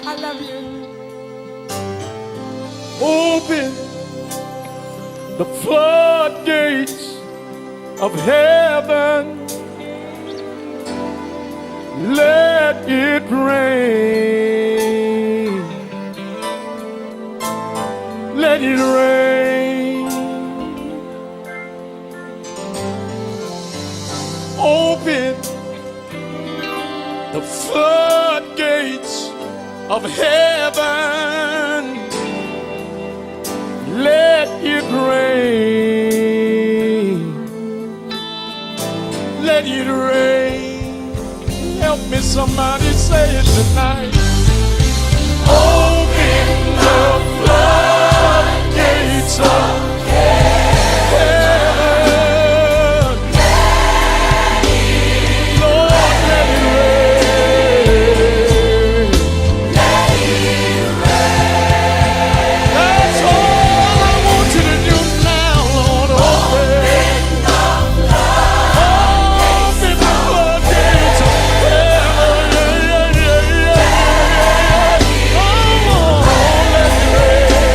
I love you. Open the floodgates of heaven. Let it rain. Let it rain. Open the floodgates of heaven. Let it rain. Let it rain. Help me, somebody say it tonight. Open the floodgates of heaven. Lord, let it rain. That's all I want you to do now, Lord. Open the floodgates of heaven. Come on, let it rain.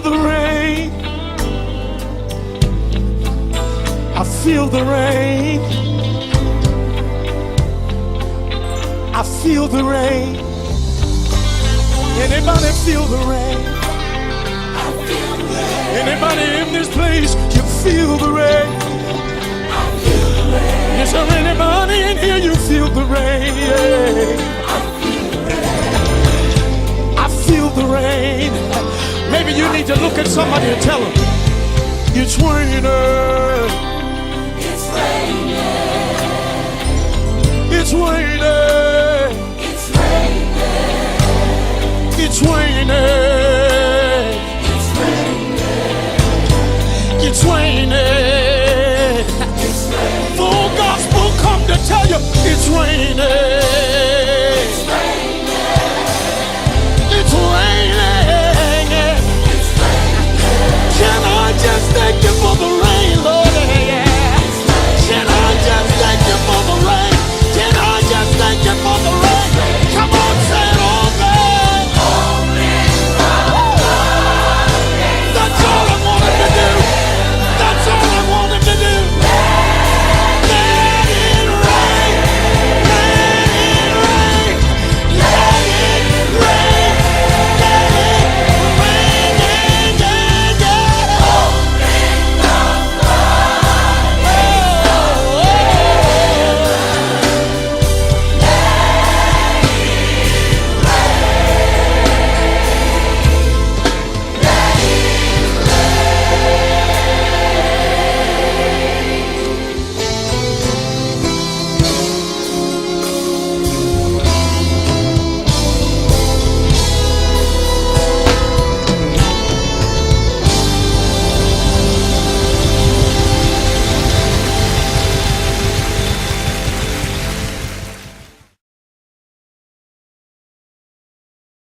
the rain. I feel the rain. I feel the rain. Anybody feel the rain? I feel the rain. Anybody in this place, you feel the rain? I feel the rain. Is there anybody in here, you feel the rain? I feel the rain. I feel the rain. Maybe you need to look at somebody and tell them, it's raining. It's raining. It's raining. It's raining. It's raining. It's raining. It's raining. It's raining. Full gospel come to tell you it's raining.